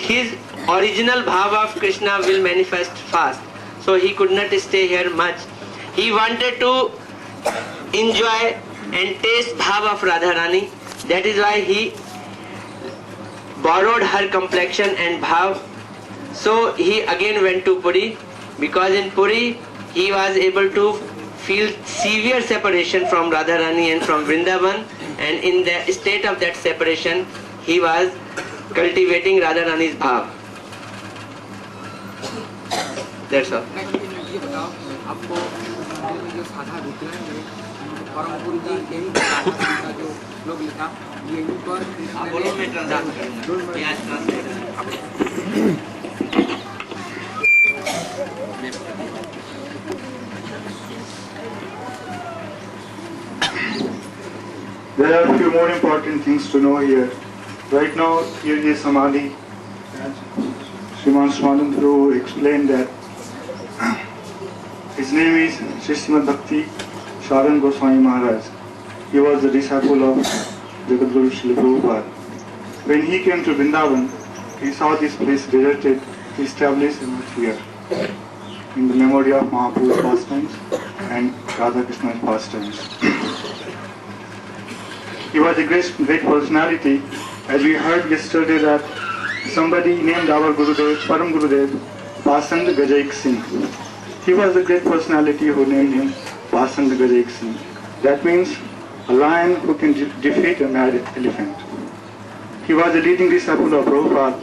his original bhava of Krishna will manifest fast. So he could not stay here much. He wanted to enjoy and taste bhava of Radharani. That is why he borrowed her complexion and bhav. So he again went to Puri, because in Puri he was able to feel severe separation from Radharani and from Vrindavan, and in the state of that separation he was cultivating Radharani's bhav. That's all. ये बताओ, आपको जो साधा विग्रह है, परम गुरु जी के ही का जो लोग लिखा, यहीं पर There are a few more important things to know here. Right now, here is Samadhi. Srimad Swaminatha Prabhu explained that his name is Srimad Bhakti Goswami Maharaj. He was the disciple of Jagadguru Srila Prabhupada. When he came to Vrindavan, he saw this place deserted. He established him here in the memory of Mahaprabhu's pastimes and Radha Krishna's pastimes. He was a great personality. As we heard yesterday that somebody named our Gurudev, Param Gurudev, Pasand Gajaik Singh. He was a great personality who named him Pasand Gajaik Singh. That means a lion who can defeat a mad elephant. He was a leading disciple of Prabhupada,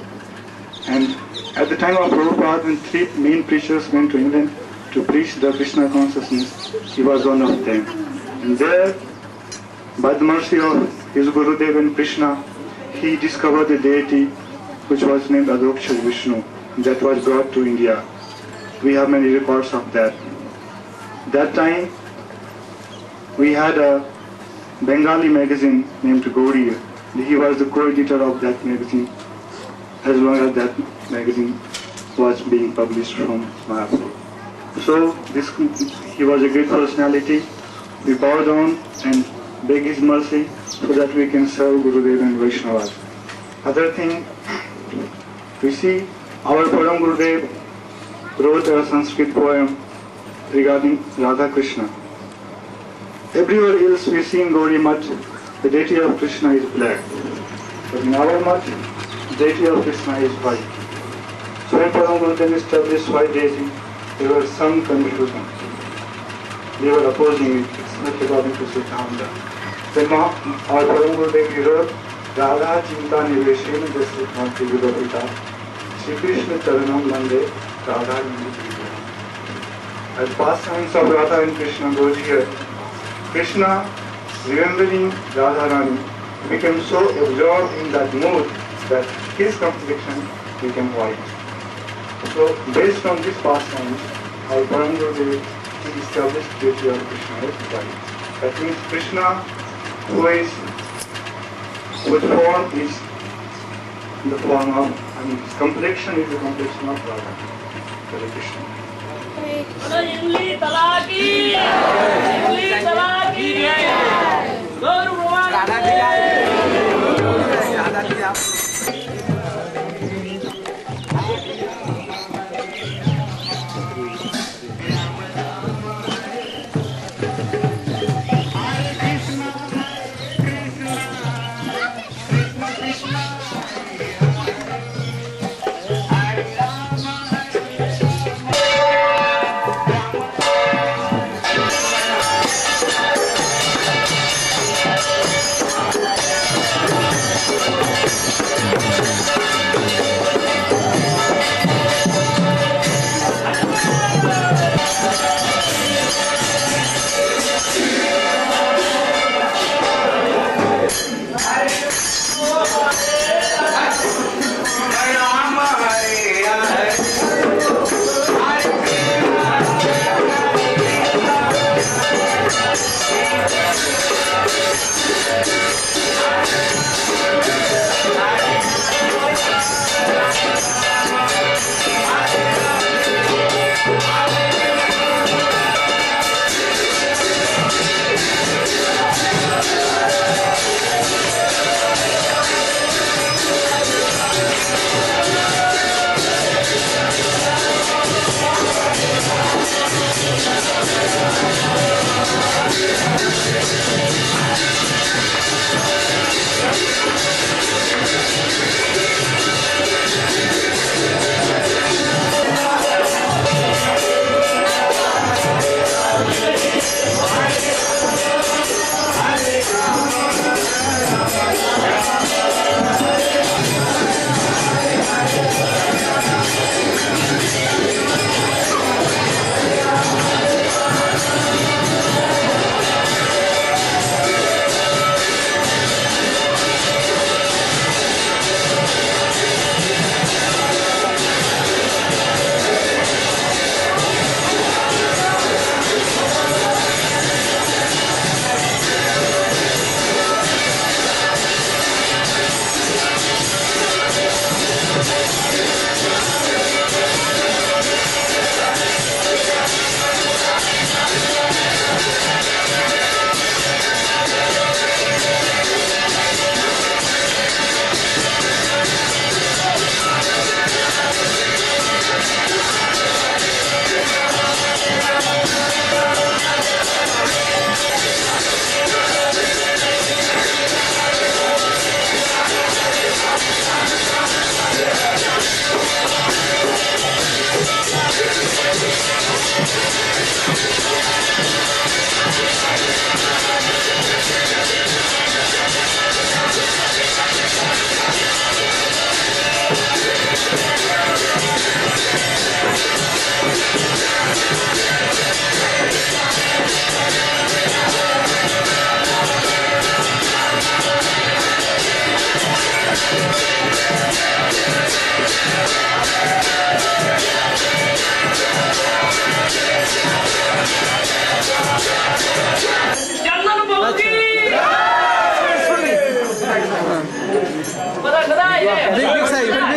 and at the time of Prabhupada, when three main preachers went to England to preach the Krishna consciousness, he was one of them. And there, by the mercy of his Gurudev and Krishna, he discovered a deity which was named Adokshar Vishnu, that was brought to India. We have many records of that. That time, we had a Bengali magazine named Gauri. He was the co-editor of that magazine, as long as that magazine was being published from Mahaprabhu. So, he was a great personality. We bow down and beg his mercy so that we can serve Gurudev and Vaishnavas. Other thing, we see our Param Gurudev wrote a Sanskrit poem regarding Radha Krishna. Everywhere else we see in Gauri Math, the deity of Krishna is black. But in our Math, the deity of Krishna is white. So when Param Gurudev established white deity, there was some confusion. They were opposing it. It's not according to Siddhanta. Then our Param Gurudev wrote, Radha Chinta Niveshena Jasya Bhakti Vidapita Shri Krishna Charanam Mande Radha Niveshena. As pastimes of Radha and Krishna goes here, Krishna, remembering Radharani, became so absorbed in that mood that his complexion became white. So, based on this pastime, our Param Gurudev established the deity of Krishna as white. That means Krishna, whose form is the form of, his complexion is the complexion of Radha. Hare Krishna.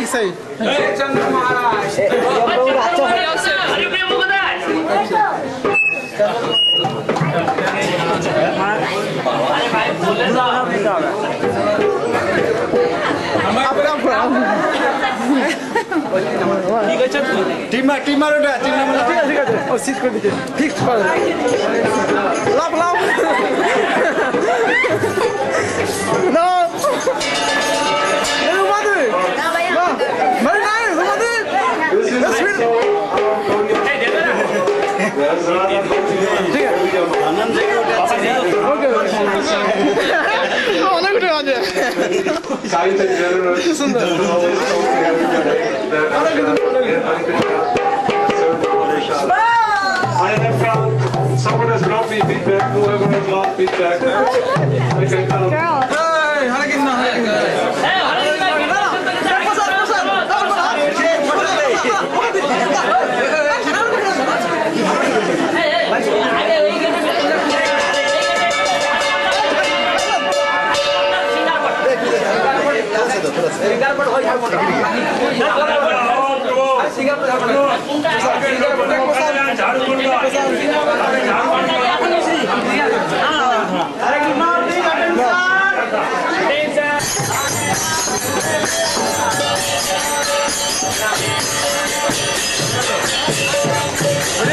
सही चंद्र महाराज team seat कर दीजिए fix कर लाभ लाभ no मरे नहीं ठीक है ओके অনেক উঠে আছে সুন্দর Someone has brought me feedback, whoever has brought feedback. I can tell them.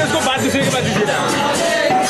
उसको बात दूसरे के बाद दीजिए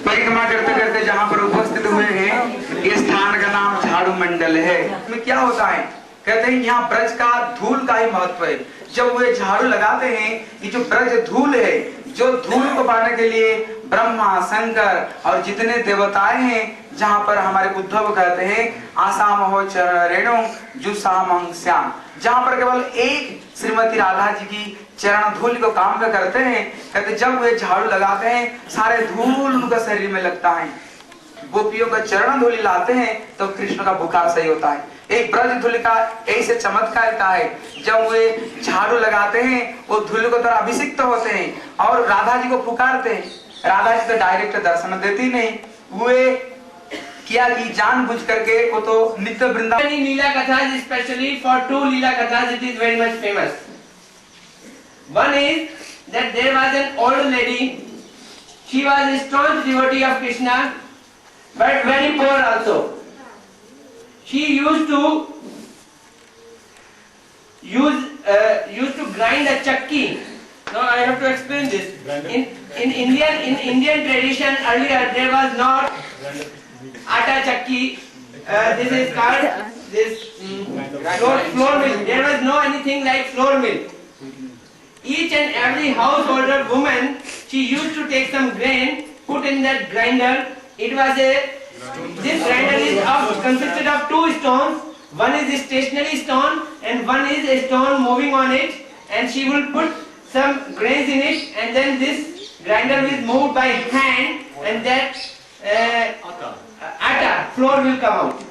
परिक्रमा करते करते जहाँ पर उपस्थित हुए हैं, ये स्थान का नाम झाड़ू मंडल है। इसमें क्या होता है? कहते हैं यहाँ ब्रज का धूल का ही महत्व है। जब वे झाड़ू लगाते हैं, ये जो ब्रज धूल है, जो धूल को पाने के लिए ब्रह्मा, शंकर और जितने देवताएं हैं, जहाँ पर हमारे उद्धव कहते हैं आसाम हो रेणु जुसामंग श्याम, जहाँ पर केवल एक श्रीमती राधा जी की चरण धूल को काम में करते हैं। कहते जब वे झाड़ू लगाते हैं, सारे धूल उनका शरीर में लगता है। गोपियों का चरण धूलि लाते हैं तो कृष्ण का बुखार सही होता है। एक ब्रज धूल का ऐसे चमत्कार का है, जब वे झाड़ू लगाते हैं वो धूल को तरह अभिषिक्त होते हैं और राधा जी को पुकारते हैं। राधा जी तो डायरेक्ट दर्शन देती नहीं, वे किया कि जानबूझ करके वो तो Nitya Vrindavan leela kathas, specially for two leela kathas it is very much famous. One is that there was an old lady. She was a staunch devotee of Krishna, but very poor also. She used to grind a chakki. Now I have to explain this. In Indian tradition earlier there was not atta chakki. This is called floor mill. There was no anything like floor mill. Each and every householder woman, she used to take some grain, put in that grinder. This grinder is consisted of two stones. One is a stationary stone and one is a stone moving on it. And she will put some grains in it, and then this grinder is moved by hand, and that atta flour will come out.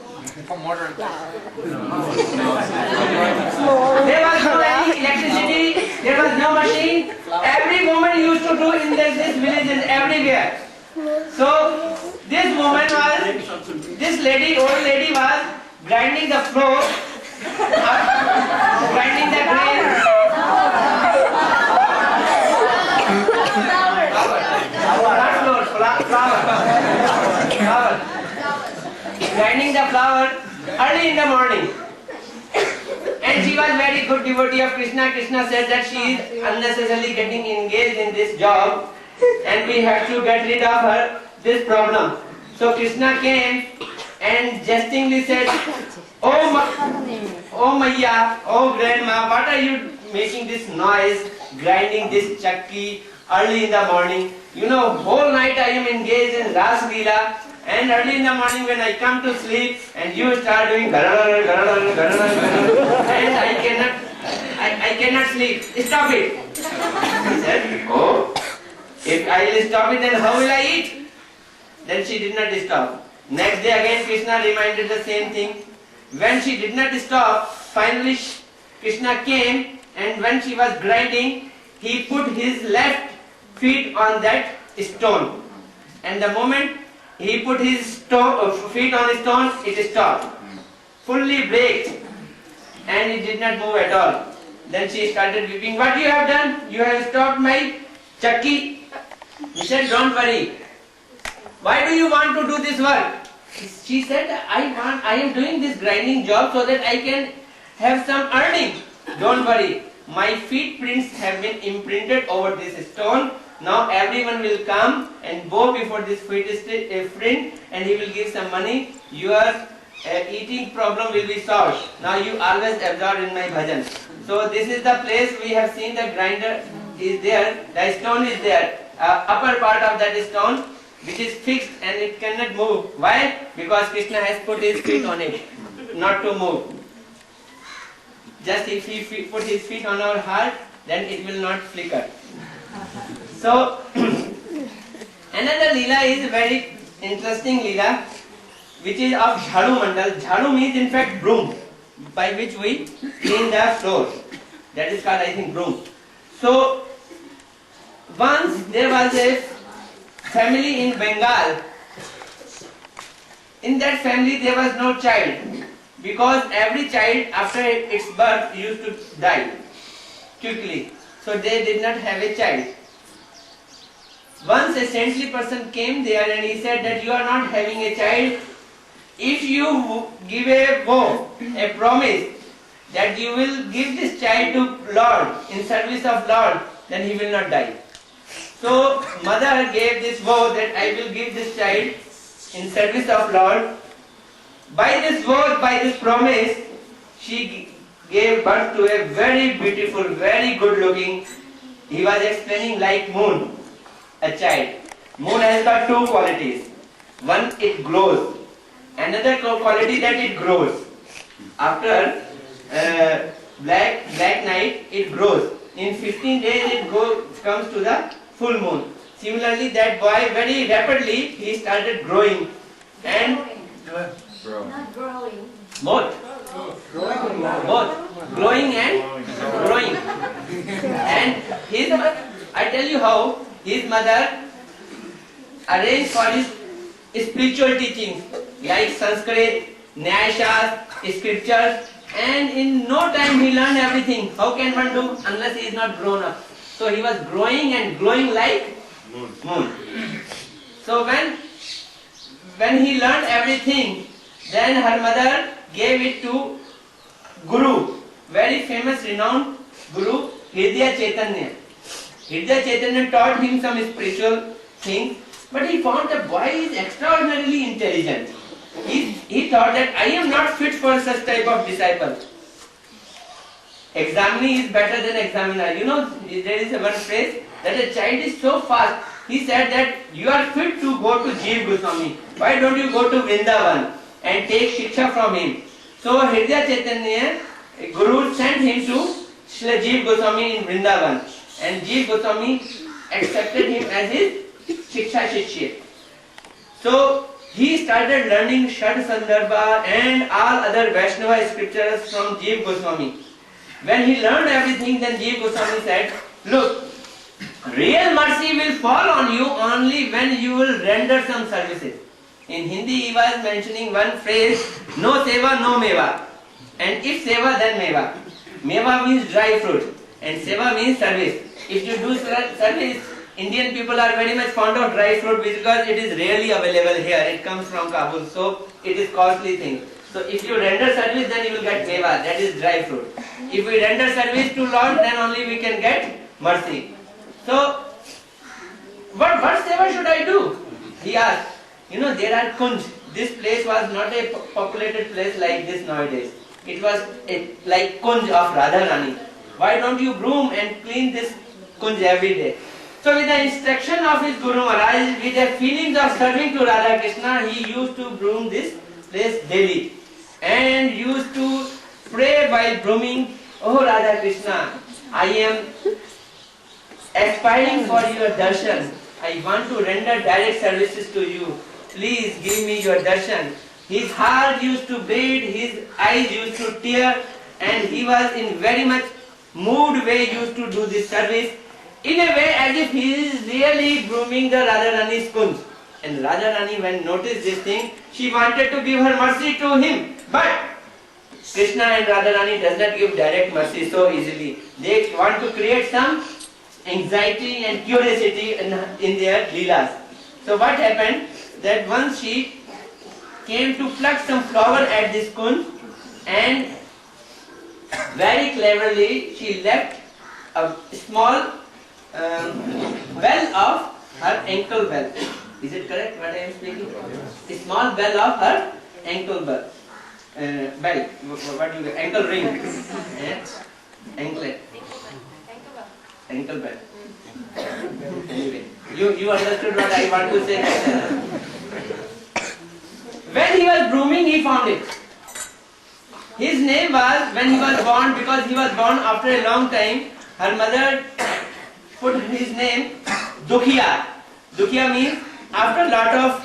There was no any electricity, there was no machine. Every woman used to do in this villages everywhere. So this woman old lady was grinding the flour, grinding the grain. Flour. Grinding the flour early in the morning. And she was very good devotee of Krishna. Krishna said that she is unnecessarily getting engaged in this job and we have to get rid of her this problem. So Krishna came and jestingly said, Oh Maya, oh grandma, what are you making this noise, grinding this chakki early in the morning? You know, whole night I am engaged in Ras Leela, and early in the morning when I come to sleep and you start doing and I cannot sleep. Stop it. He said, oh, if I will stop it, then how will I eat? Then she did not stop. Next day again Krishna reminded the same thing. When she did not stop, finally Krishna came, and when she was grinding, he put his left feet on that stone. And the moment he put his feet on the stone, it stopped. Fully braked. And it did not move at all. Then she started weeping. What you have done? You have stopped my chakki. He said, don't worry. Why do you want to do this work? She said, I am doing this grinding job so that I can have some earning. Don't worry. My feet prints have been imprinted over this stone. Now everyone will come and bow before this print and he will give some money. Your eating problem will be solved. Now you always absorb in my bhajan. So this is the place we have seen the grinder is there. The stone is there. Upper part of that stone which is fixed and it cannot move. Why? Because Krishna has put his feet on it, not to move. Just if he put his feet on our heart, then it will not flicker. So another Leela is a very interesting Leela, which is of Jhadu Mandal. Jhadu means in fact broom, by which we clean the floor. That is called, I think, broom. So once there was a family in Bengal. In that family there was no child, because every child after its birth used to die quickly. So they did not have a child. Once a saintly person came there and he said that you are not having a child. If you give a vow, a promise that you will give this child to Lord in service of Lord, then he will not die. So mother gave this vow that I will give this child in service of Lord. By this vow, by this promise, she gave birth to a very beautiful, very good looking, he was explaining, like moon, a child. Moon has got two qualities. One, it glows. Another quality, that it grows. After black night, it grows. In 15 days, it comes to the full moon. Similarly, that boy very rapidly he started growing and Not growing. both growing and growing. And his I tell you how his mother arranged for his spiritual teachings like Sanskrit, Nyaya, scriptures, and in no time he learned everything. How can one do unless he is not grown up? So he was growing and glowing like moon. So when he learned everything, then her mother gave it to Guru, very famous, renowned Guru, Hridaya Chaitanya. Hridaya Chaitanya taught him some spiritual things, but he found the boy is extraordinarily intelligent. He thought that I am not fit for such type of disciple. Examinee is better than examiner. You know, there is one phrase that a child is so fast. He said that you are fit to go to Jiva Goswami. Why don't you go to Vrindavan and take shiksha from him? So Hridaya Chaitanya, Guru sent him to Srila Jiva Goswami in Vrindavan, and Jiva Goswami accepted him as his shiksha shishya. So he started learning Shad Sandarbha and all other Vaishnava scriptures from Jiva Goswami. When he learned everything, then Jiva Goswami said, look, real mercy will fall on you only when you will render some services. In Hindi he was mentioning one phrase, no seva, no meva. And if seva, then meva. Meva means dry fruit and seva means service. If you do service, Indian people are very much fond of dry fruit because it is rarely available here. It comes from Kabul, so it is costly thing. So if you render service, then you will get meva, that is dry fruit. If we render service to Lord, then only we can get mercy. So what seva should I do? He asked. You know, there are Kunj. This place was not a populated place like this nowadays. It was like Kunj of Radha Rani. Why don't you broom and clean this Kunj every day? So with the instruction of his Guru Maharaj, with the feelings of serving to Radha Krishna, he used to broom this place daily. And used to pray while brooming, oh Radha Krishna, I am aspiring for your darshan. I want to render direct services to you. Please give me your darshan. His heart used to bleed, his eyes used to tear, and he was in very much moved way used to do this service, in a way as if he is really grooming the Radharani's Kunj. And Radharani, when noticed this thing, she wanted to give her mercy to him. But Krishna and Radharani does not give direct mercy so easily. They want to create some anxiety and curiosity in their leelas. So what happened? That once she came to pluck some flower at this kunj, and very cleverly she left a small bell of her ankle bell. Is it correct what I am speaking? A small bell of her ankle bell. Bell. What do you get? Ankle ring. Anklet. Ankle bell. Anyway, you understood what I want to say. When he was brooming, he found it. His name was, when he was born, because he was born after a long time, her mother put his name Dukhiya. Dukhiya means after lot of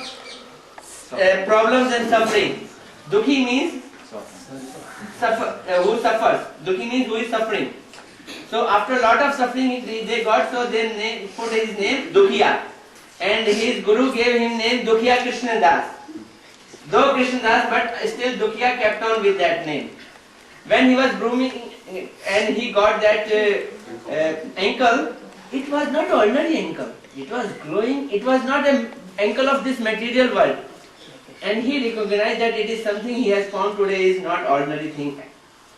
problems and suffering. Dukhi means who suffers. Dukhi means who is suffering. So after lot of suffering they got, so they put his name Dukhiya. And his guru gave him name Dukhiya Krishna Das. Though Krishna Das, but still Dukhiya kept on with that name. When he was grooming and he got that ankle, it was not ordinary ankle. It was growing. It was not an ankle of this material world. And he recognized that it is something he has found today is not ordinary thing.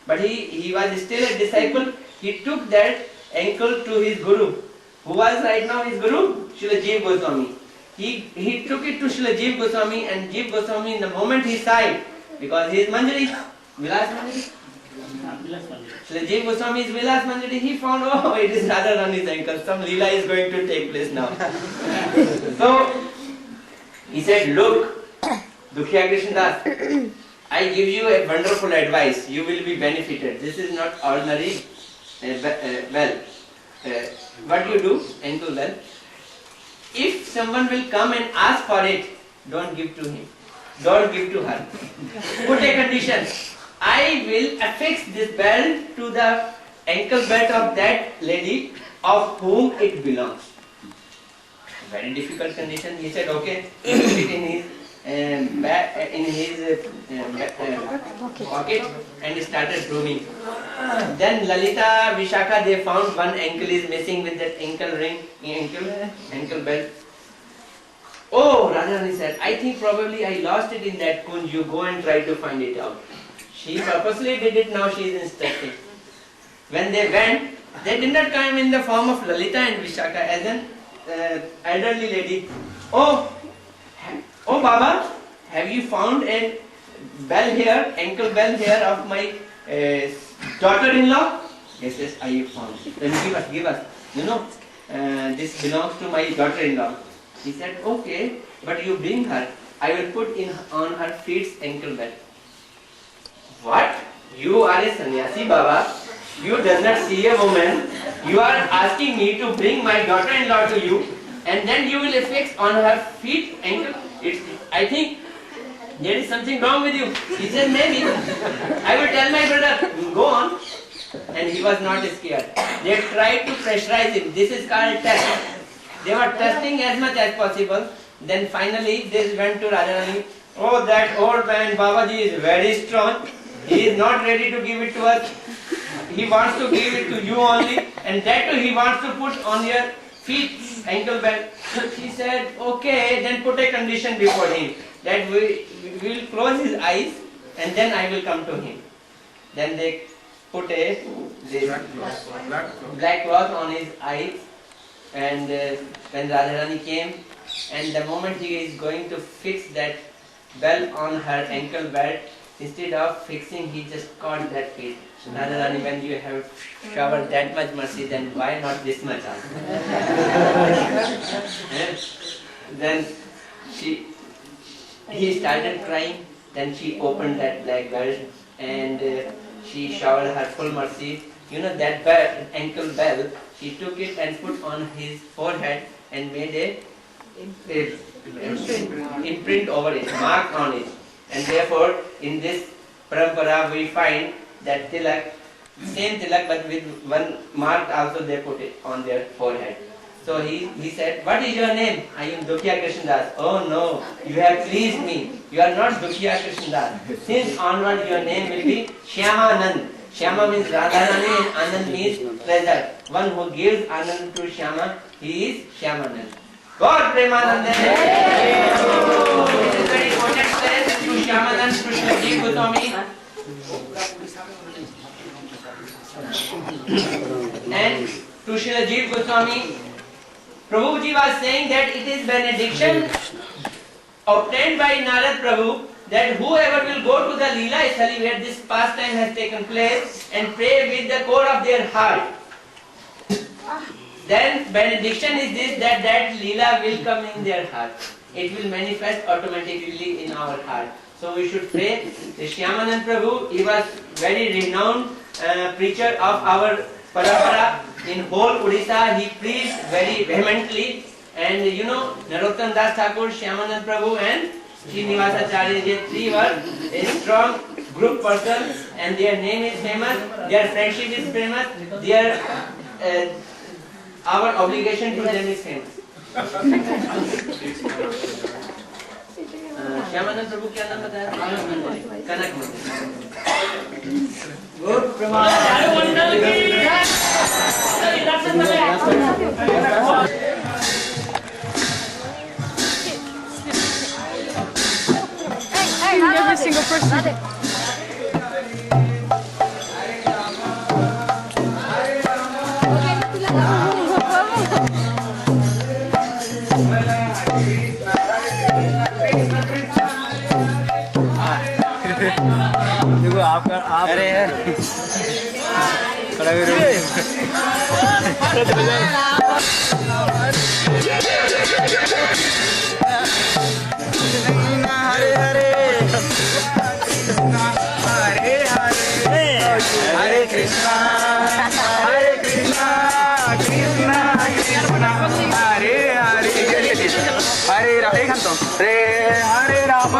But he was still a disciple. He took that ankle to his guru. Who was right now his guru? Srila Jiva Goswami. He took it to Srila Jiva Goswami, and Jiva Goswami in the moment he sighed, because he is Manjari, Vilas Manjari. Srila Jiva Goswami is Vilas Manjari. He found, oh, it is Radharani's ankle. Some Leela is going to take place now. So he said, look, Dukhiya Krishna Das, I give you a wonderful advice. You will be benefited. This is not ordinary well. What you do, ankle well. If someone will come and ask for it, don't give to him. Don't give to her. Put a condition. I will affix this belt to the ankle belt of that lady of whom it belongs. Very difficult condition. He said, okay. Put it in his pocket and started grooming. Then Lalita, Vishaka, they found one ankle is missing with that ankle ring, ankle belt. Oh, Radharani said, I think probably I lost it in that Kunj. You go and try to find it out. She purposely did it, now she is instructing. When they went, they did not come in the form of Lalita and Vishaka as an elderly lady. Oh Baba, have you found a bell here, ankle bell here of my daughter-in-law? Yes, I have found. Then give us. You know, this belongs to my daughter-in-law. He said, okay, but you bring her. I will put on her feet's ankle bell. What? You are a sannyasi, Baba. You does not see a woman. You are asking me to bring my daughter-in-law to you, and then you will affix on her feet ankle. I think there is something wrong with you. He said, maybe. I will tell my brother. Go on. And he was not scared. They tried to pressurize him. This is called test. They were testing as much as possible. Then finally they went to Radharani. Oh, that old man Babaji is very strong. He is not ready to give it to us. He wants to give it to you only. And that too he wants to put on your feet ankle belt. She said, okay, then put a condition before him. That we will close his eyes and then I will come to him. Then they put a black cloth on his eyes, and when Radharani came, and the moment he is going to fix that belt on her ankle belt, instead of fixing, he just caught that feet. Radharani, when you have showered that much mercy, then why not this much? Then he started crying. Then she opened that black belt and she showered her full mercy. You know that belt, ankle belt, she took it and put on his forehead and made a imprint over it, mark on it. And therefore, in this parampara, we find that tilak, same tilak but with one mark also they put it on their forehead. So he said, what is your name? I am Dukhiya Krishna Das. Oh no, you have pleased me. You are not Dukhiya Krishna Das. Since onward your name will be Shyama. Shyama means Radharani and Anand means pleasure. One who gives Anand to Shyama, he is Shyamanand. God Premanand. This is very important place to Shyamanand, Krishna Ji Goswami. And to Srila Jiva Goswami, Prabhuji was saying that it is benediction obtained by Narad Prabhu that whoever will go to the Leela Sthali where this pastime has taken place and pray with the core of their heart, then benediction is this, that Leela will come in their heart. It will manifest automatically in our heart. So we should pray. The Shyamanand Prabhu, he was very renowned preacher of our parampara. In whole Odisha, he preached very vehemently And you know, Narottam Das Thakur, Shyamanand Prabhu and Srinivasacharya, they three were a strong group person and their name is famous, their friendship is famous, their our obligation to them is famous. Shyamananda Prabhu क्या नाम बताया? कनक मंदिर। Every single person. देखो आपका आप अरे खड़ा हरे हरे हरे कृष्णा कृष्णा कृष्णा हरे हरे हरे राम एक घंटा हरे राम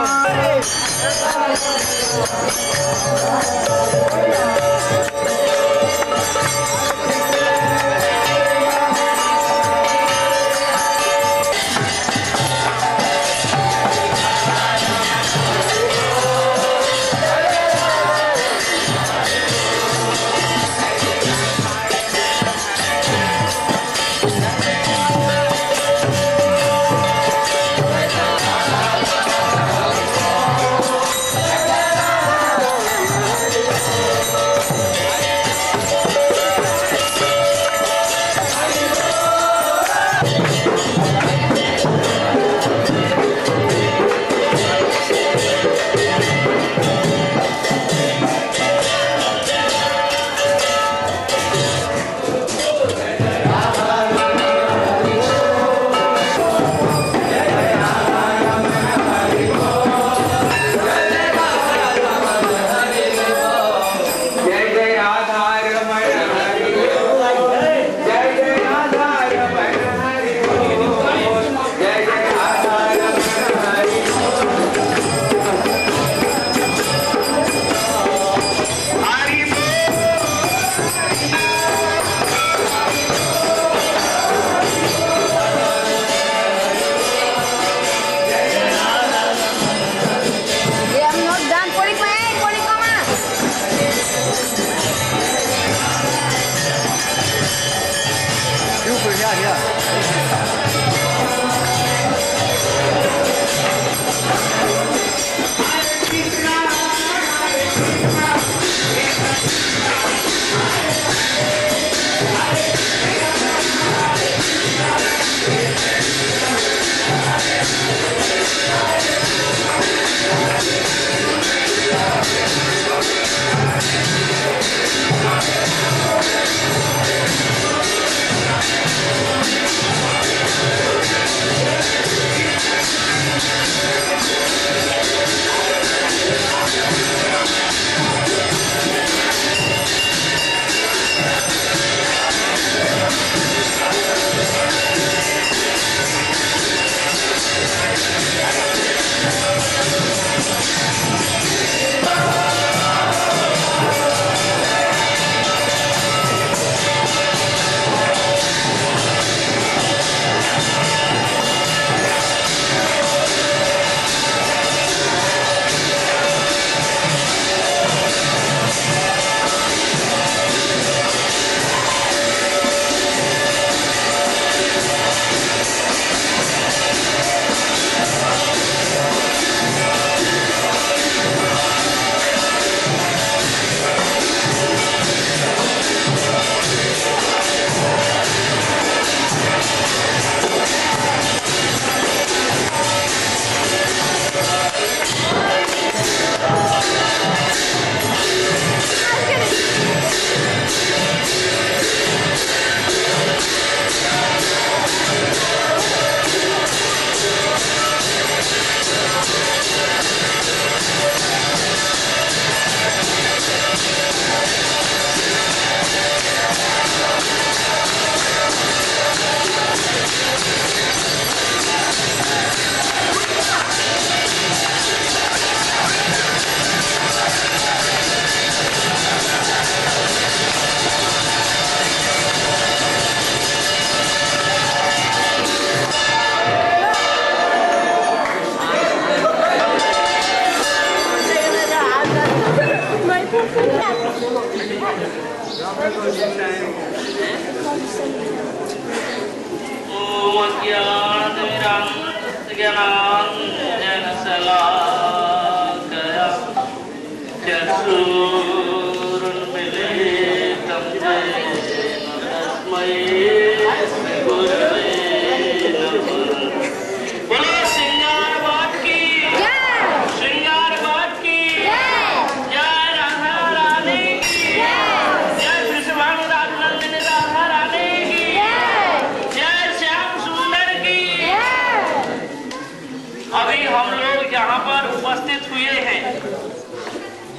अभी हम लोग यहाँ पर उपस्थित हुए हैं,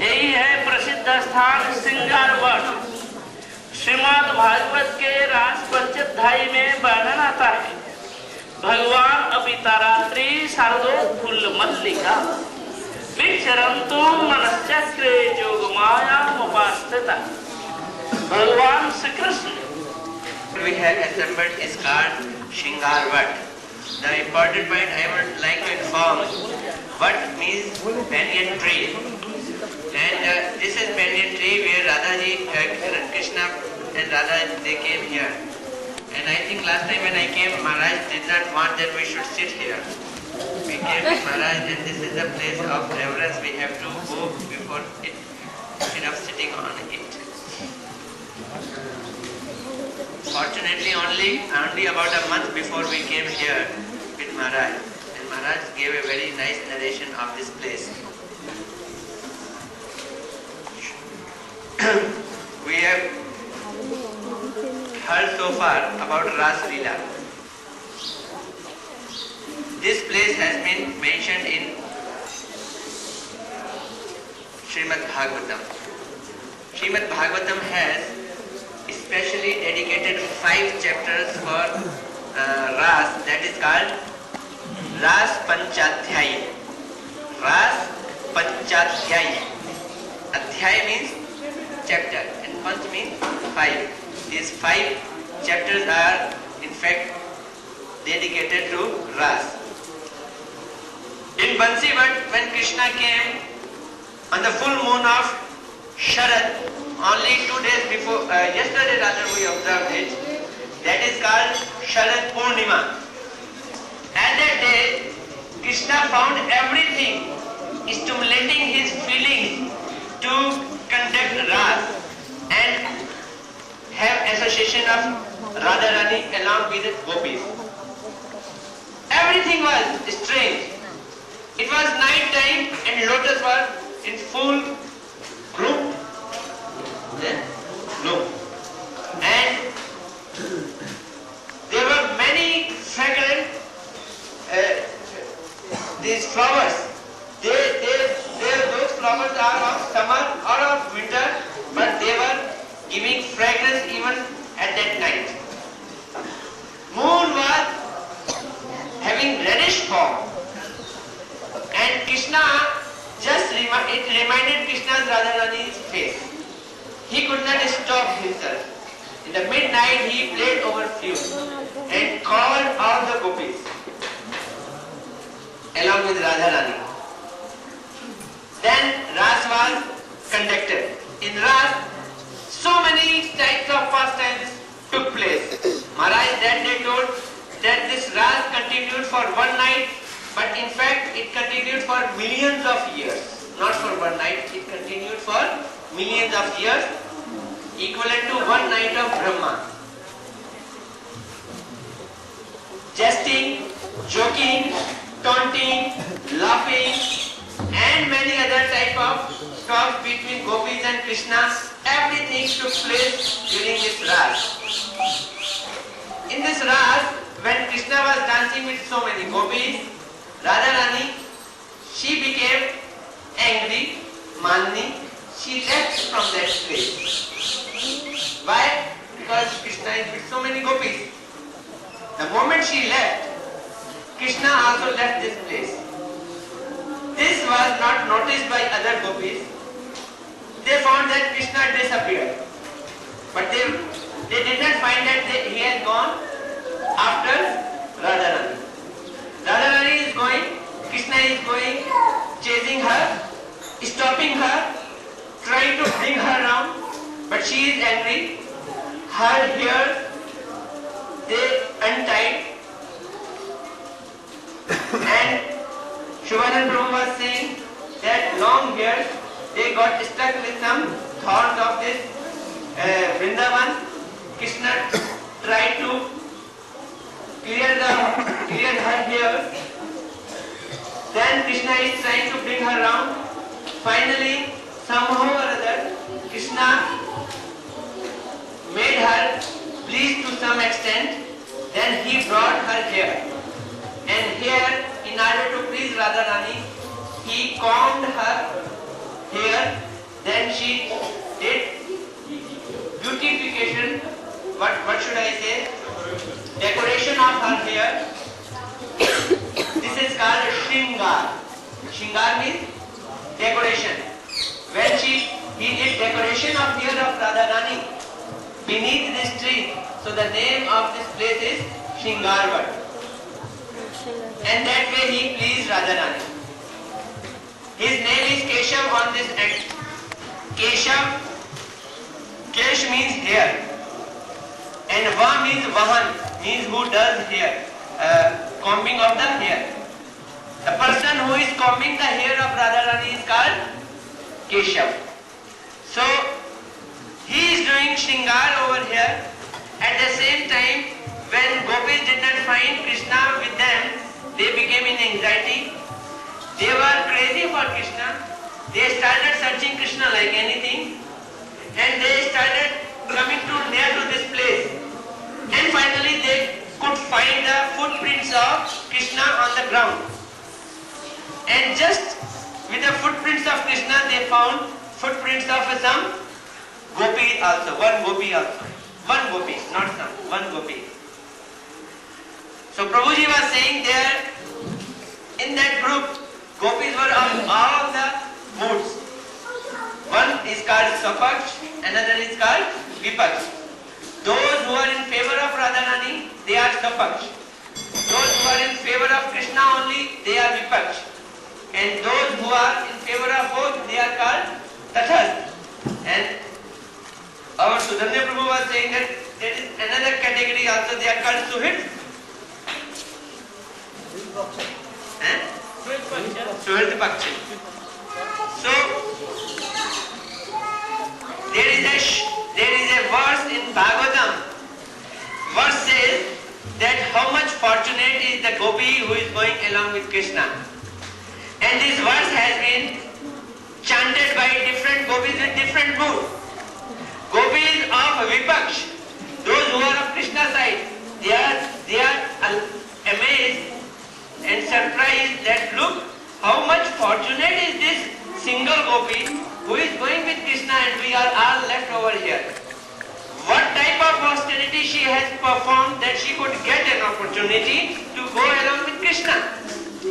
यही है प्रसिद्ध स्थान श्रृंगारवट। श्रीमद् भागवत के रास पंचाध्यायी में वर्णन आता है, भगवान अपितारात्रि शारदोत्फुल्ल मल्लिका विचरन्तु मनश्चक्रे जोगमायामुपास्थिता। भगवान Shri Krishna we have assembled is called Srngarvat. The important point I would like to inform what means banyan tree. And this is banyan tree where Radha ji, Krishna and Radha they came here. And I think last time when I came, Maharaj did not want that we should sit here. We came with Maharaj and this is the place of reverence. We have to go before it instead of sitting on it. Fortunately, only about a month before we came here with Maharaj, and Maharaj gave a very nice narration of this place. We have heard so far about Ras Leela. This place has been mentioned in Srimad Bhagavatam. Srimad Bhagavatam has especially dedicated 5 chapters for Ras, that is called Ras Panchadhyayi. Ras Panchadhyayi. Adhyay means chapter and Panch means 5. These 5 chapters are in fact dedicated to Ras. In Bansivat, when Krishna came on the full moon of Sharad, only 2 days before, yesterday rather we observed it, that is called Sharad Purnima. At that day, Krishna found everything stimulating his feelings to conduct Ras and have association of Radharani along with Gopis. Everything was strange. It was night time and lotus was in full group. No. And there were many fragrant these flowers. Those flowers are of summer or of winter, but they were giving fragrance even at that night. Moon was having reddish form, and Krishna it reminded Krishna's Radharani's face. He could not stop himself. In the midnight, he played over flute and called all the gopis along with Radharani. Then Ras was conducted. In Ras, so many types of pastimes took place. Maharaj then they told that this Ras continued for one night, but in fact it continued for millions of years. Not for one night, it continued for millions of years, equivalent to one night of Brahma. Jesting, joking, taunting, laughing, and many other type of talks between gopis and Krishna, everything took place during this Ras. In this Ras, when Krishna was dancing with so many gopis, Radharani, she became angry, Manni, she left from that place. Why? Because Krishna is with so many gopis. The moment she left, Krishna also left this place. This was not noticed by other gopis. They found that Krishna disappeared. But they did not find that he has gone after Radharani. Radharani is going, Krishna is going, chasing her, stopping her, trying to bring her around, but she is angry her hair they untied, and Shubhanan Prabhu was saying that long hairs they got stuck with some thorns of this Vrindavan. Krishna tried to clear her hair. Then Krishna is trying to bring her round. Finally, somehow or other, Krishna made her pleased to some extent. Then he brought her hair. And here, in order to please Radharani, he combed her hair. Then she did beautification. What should I say? Decoration of her hair. This is called Sringar. Sringar means decoration. When he did decoration of hair of Radharani beneath this tree, so the name of this place is Srngarvat. And that way he pleased Radharani. His name is Keshav on this act. Keshav, Kesh means hair. And Va means Vahan, means who does hair. Combing of the hair. The person who is combing the hair of Radharani is called Keshav. So, he is doing Sringar over here. At the same time, when gopis did not find Krishna with them, they became in anxiety. They were crazy for Krishna. They started searching Krishna like anything. And they started coming near to this place. And finally they could find the footprints of Krishna on the ground. And just with the footprints of Krishna, they found footprints of some gopi also, one gopi also. One gopi, not some, one gopi. So Prabhuji was saying there, in that group, gopis were of all the moods. One is called Sapaksh, another is called Vipaksh. Those who are in favor of Radharani, they are Sapaksh. Those who are in favor of Krishna only, they are Vipaksh. And those who are in favor of both, they are called Tathast. And our Sudhanya Prabhu was saying that there is another category also, they are called Suhit. Suhit Pakshi. So, there is a verse in Bhagavatam. Verse says that how much fortunate is the gopi who is going along with Krishna. And this verse has been chanted by different gopis with different mood. Gopis of Vipaksh, those who are of Krishna's side, they are amazed and surprised that look how much fortunate is this single gopi who is going with Krishna and we are all left over here. What type of austerity she has performed that she could get an opportunity to go along with Krishna.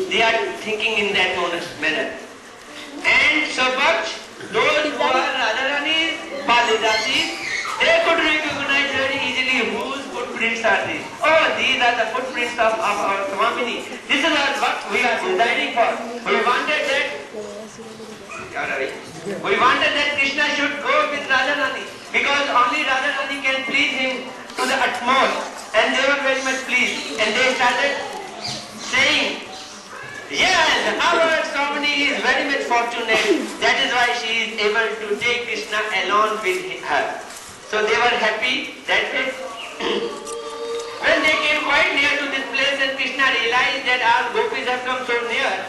They are thinking in that manner. And Sapaksh, those who are Radharani's Balidasis, they could recognize very easily whose footprints are these. Oh, these are the footprints of our Swamini. This is what we are desiring for. We wanted that Krishna should go with Radharani because only Radharani can please him to the utmost. And they were very much pleased. And they started saying, yes, our Swamini is very much fortunate. That is why she is able to take Krishna along with her. So they were happy that way. When they came quite near to this place and Krishna realized that all gopis have come so near,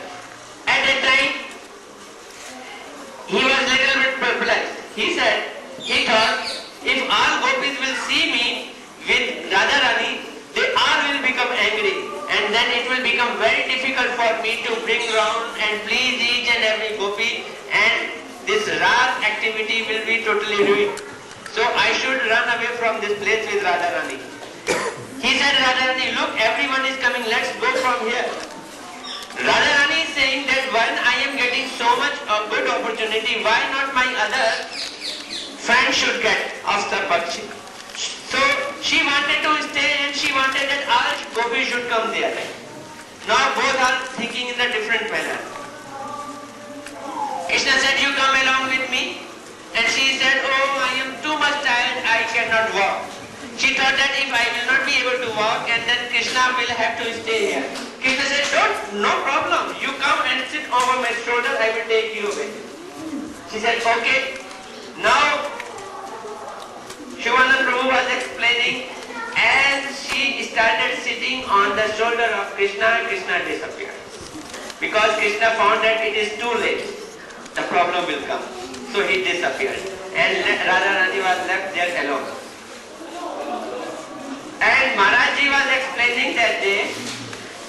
at that time he was little bit perplexed. He thought, if all gopis will see me with Radharani, they all will become angry. And then it will become very difficult for me to bring round and please each and every gopi, and this Ras activity will be totally ruined. So I should run away from this place with Radharani. He said, Radharani, look, everyone is coming, let's go from here. Radharani is saying that when I am getting so much a good opportunity, why not my other friend should get of Sapakshi? So she wanted to stay and she wanted that all gopis should come there. Now both are thinking in a different manner. Krishna said, you come along with me. And she said, oh, I am too much tired, I cannot walk. She thought that if I will not be able to walk, and then Krishna will have to stay here. Krishna said, no problem. You come and sit over my shoulder, I will take you away. She said, okay. Now, Shivananda Prabhu was explaining, as she started sitting on the shoulder of Krishna, Krishna disappeared. Because Krishna found that it is too late. The problem will come. So he disappeared. And Radharani was left there alone. And Maharaj was explaining that day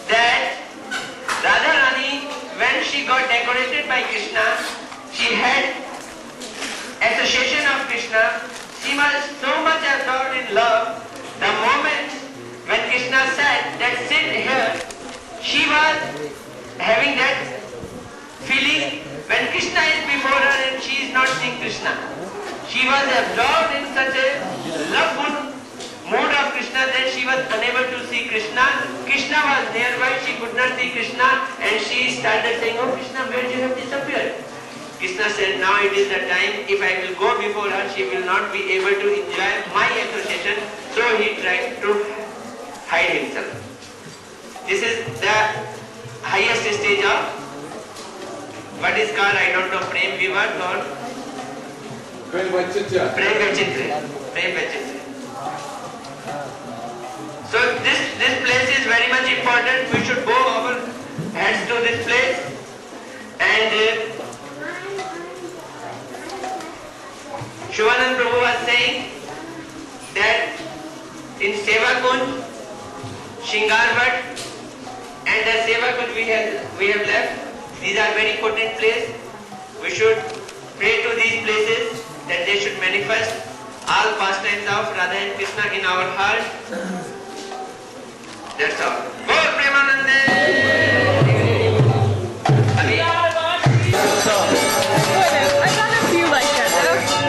that Radharani, when she got decorated by Krishna, she had association of Krishna. She was so much absorbed in love. The moment when Krishna said that sit here, she was having that feeling when Krishna is before her and she is not seeing Krishna. She was absorbed in such a loveful mood of Krishna that she was unable to see Krishna. Krishna was nearby, she could not see Krishna, and she started saying, oh Krishna, where you have disappeared? Krishna said, now it is the time. If I will go before her, she will not be able to enjoy my association. So he tried to hide himself. This is the highest stage of what is called, I don't know, Prem Vivat or Prem Vachitra. So this place is very much important. We should bow our heads to this place. And Shivananda Prabhu was saying that in Seva Kunj, Srngarvat, and the Seva Kunj we have left, these are very potent places. We should pray to these places that they should manifest all pastimes of Radha and Krishna in our heart. That's all. Gaur Premanande! I got a few like that though.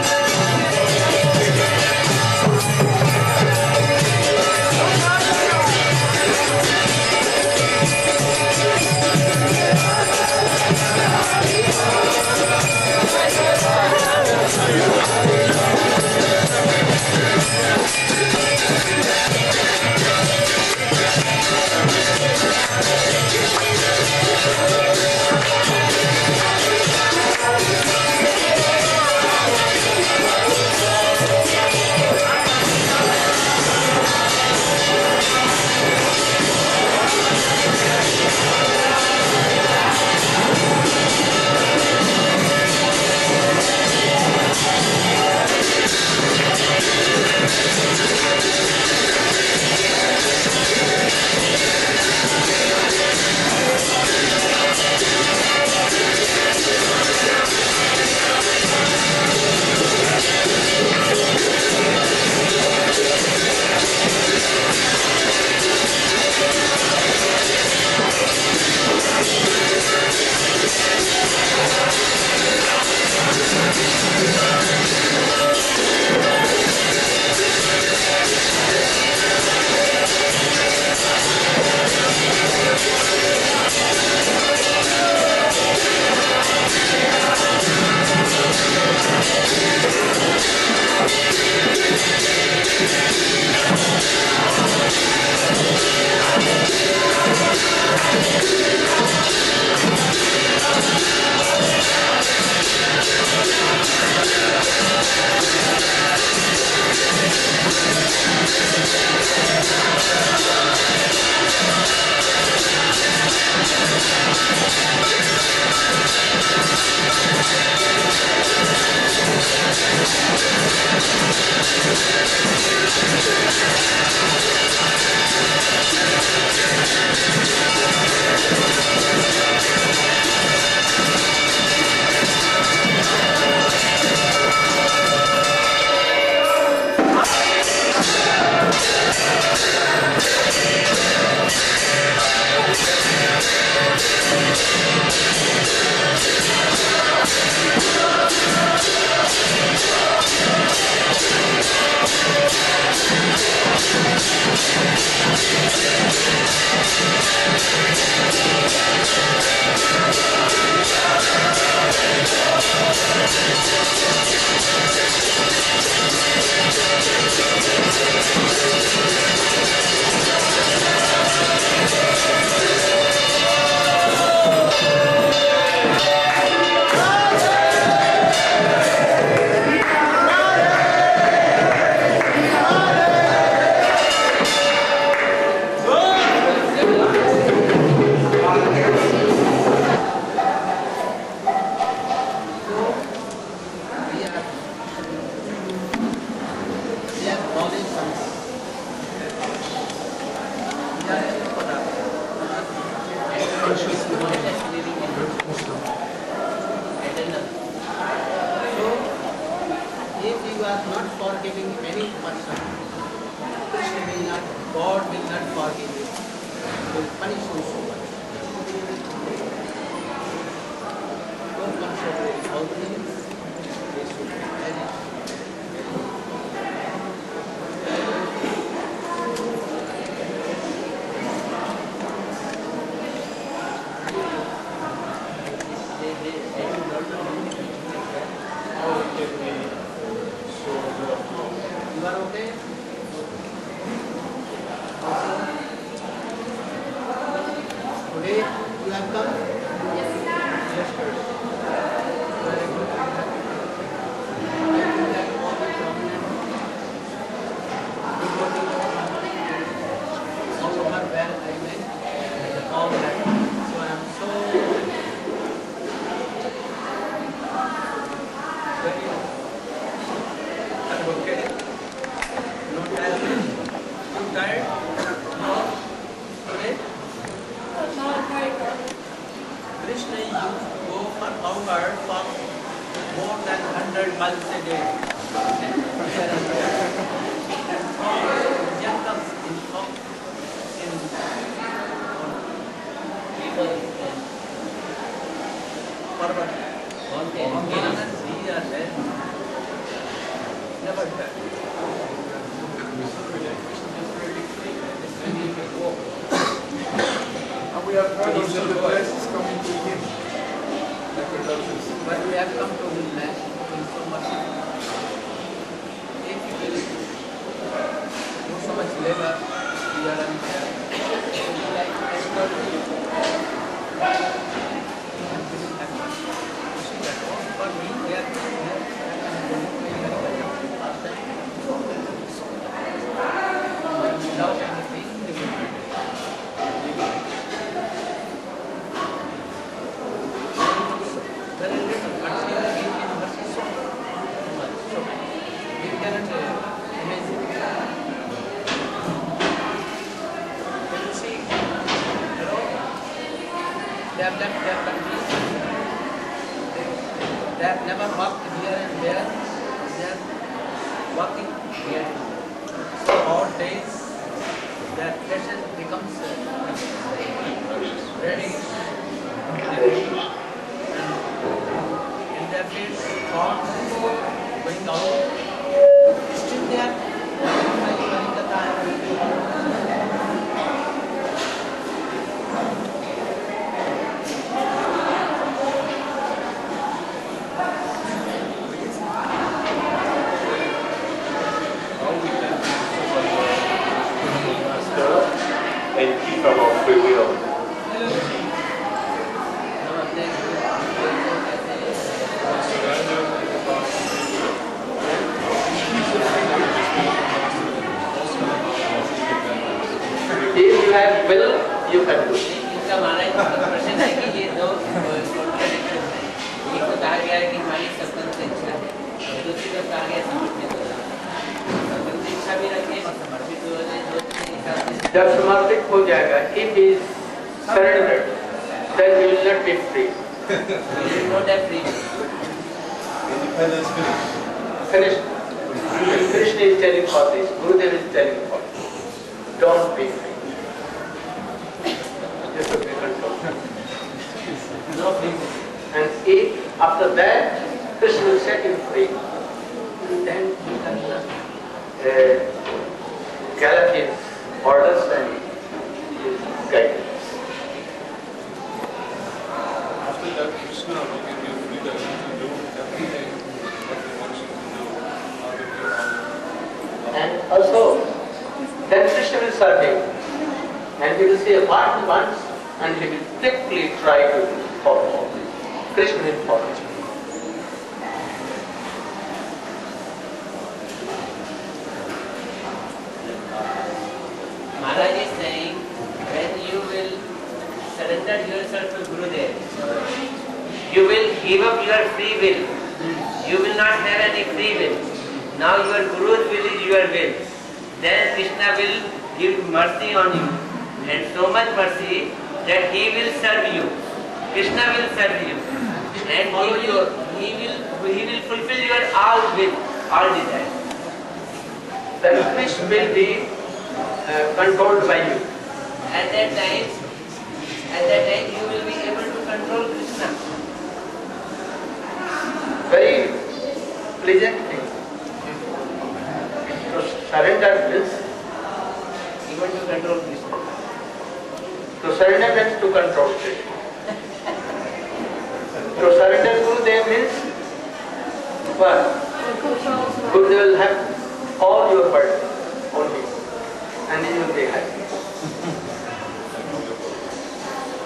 any person, Krishna will not, God will not forgive you. He will punish you so much. Don't consider all things. They should be very You are okay? Today you have come? Yes, sir. Very good. I think that all the prominent devotees all over where I went, all that. So I am so very okay. Not tired? You tired? No? Today? Krishna used to go for hour for more than 100 miles a day. Jungles in Parvat. Mountains, we are there. Never there. We have heard that the best is coming to him. But we have come to him now in so much. If we will do so much labor, we are unfair. Like expert. For me, we are without anything, very little, but still we can mercy so much. So we cannot imagine. Can you see? Hello? They have left their country. They have never walked here and there. They are walking here. So all days their fashion becomes ready. Their feet, thoughts, going out, still they are running the time. How we can master and keep our free will. If you have will, you can do. इनका महाराज का प्रश्न है कि ये दो contradiction है। एक तो कहा गया है कि हमारी सबंध इच्छा है, और दूसरी तो कहा गया समर्पित होना। सबंध इच्छा भी रखें और समर्पित हो जाए, दोनों हिसाब से। जब समर्पित हो जाएगा, if he is surrendered, then he will not be free. He will not have free. Independence Finished. Krishna is telling for this. Gurudev is telling for this. Don't be free. Just to be controlled. No free. And if after that Krishna will set him free, then he can gallop his orders and his guidance. After that, Krishna will give you freedom to do everything what he wants you to do. And also, then Krishna will serve him. And he will say what he wants, and he will strictly try to follow. Krishna will follow. Maharaj is saying, when you will surrender yourself to Gurudev, You will give up your free will. You will not have any free will. Now your Guru's will is your will. Then Krishna will give mercy on you. And so much mercy that he will serve you. Krishna will serve you. And he will fulfill your all will, all desires. then fish will be controlled by you. At that time you will be able to control Krishna. Very pleasant thing. To surrender means Even to control Krishna. to surrender means to control Krishna. To surrender Gurudev means what? Gurudev will have all your burden on him and he will be happy.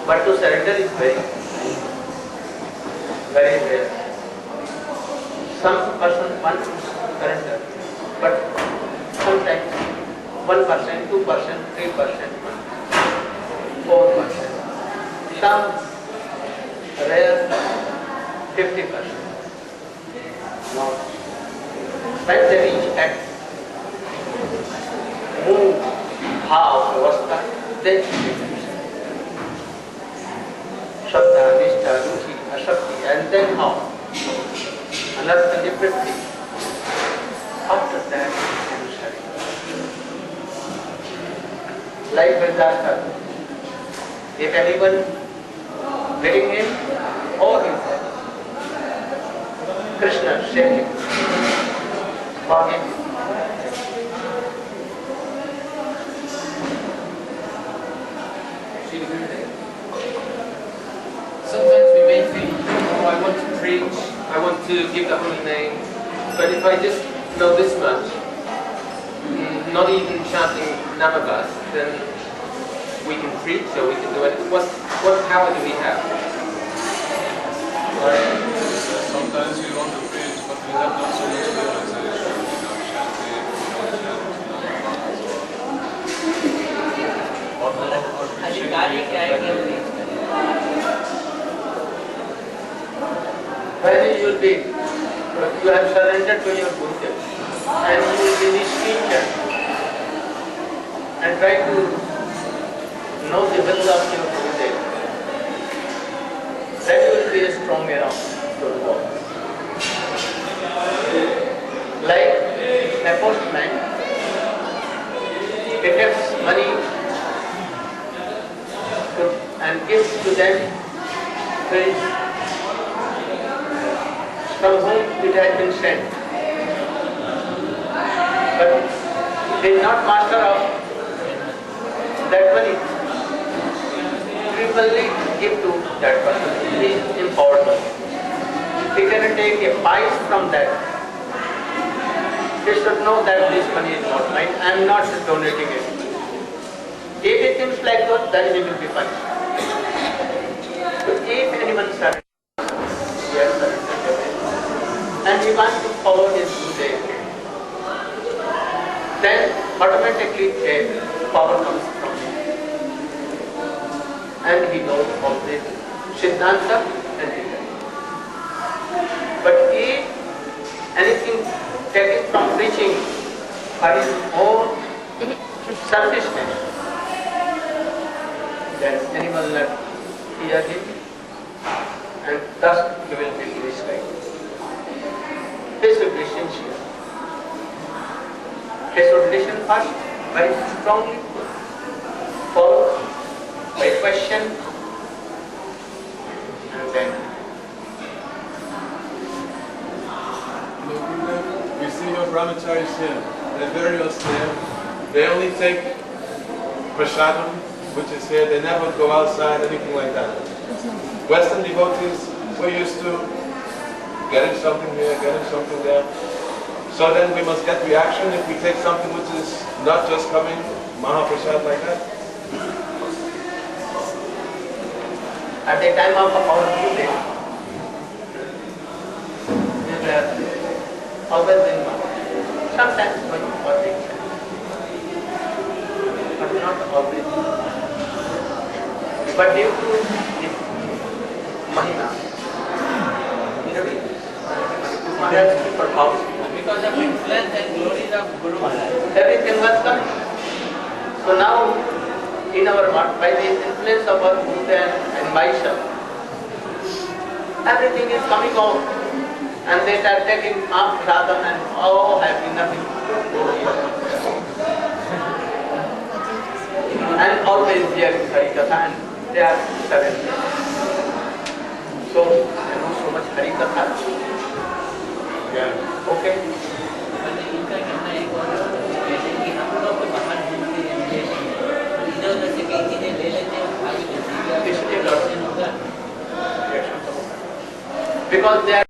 But to surrender is very rare. Some person wants to surrender, but sometimes 1%, 2%, 3%, 4%. Some rare 50%. When they reach at move, how, avastha, then Shraddha, Nishtha, Ruchi, Asakti, and then how? Anartha, Nivritti. After that, you surrender. Like Vedanta, if anyone getting him or himself, Krishna save him, for him. Sometimes we may think, oh, I want to preach, I want to give the holy name, but if I just know this much, not even chanting Namagas, then we can preach or we can do it. What power do we have? Sometimes we want to preach, but we have not so much realization. When you will be, you have surrendered to your Gurudev and you will be this teacher and try to know the will of your Gurudev, then you will be a strong around to the world. Like a postman, he takes money and gives to them friends from whom it has been sent. But he is not master of that money. Triply give to that person. He is empowered. He cannot take a pice from that. He should know that this money is not mine. I am not donating it. If he thinks like that, then he will be punished. So if anyone surrenders, yes, and he wants to follow his Gurudev, then automatically a power comes from him. And he knows all this Siddhanta and Hindu. But if anything taken from preaching for his own selfishness, then anyone will hear him and thus he will be destroyed. He should be sincere. He should listen first very strongly, followed by question, and then. We see your brahmacharis here. They're very austere. They only take prasadam, which is here. They never go outside, anything like that. Western devotees, we're used to getting something here, getting something there. So then we must get reaction if we take something which is not just coming Mahaprasad like that. At the time of our Gurudev, we were always in sometimes going for things, but not always. But due to this Mahina, Maharaj Prabhav, Because of influence and glories of Guru Maharaj. everything was coming. So now, in our heart, by the influence of our Gurudev and myself, everything is coming out. And they are taking up Radha and all having nothing to do here. and always hearing Hari Katha, and they are 7 days. So, you know so much Hari Katha. Yeah. Okay. इनका कहना एक और कहते हैं कि हम लोग बाहर घूमते हैं विदेश में, इधर उधर से कई चीजें ले लेते हैं, खा भी लेते हैं, इसलिए दर्शन होगा। Because they are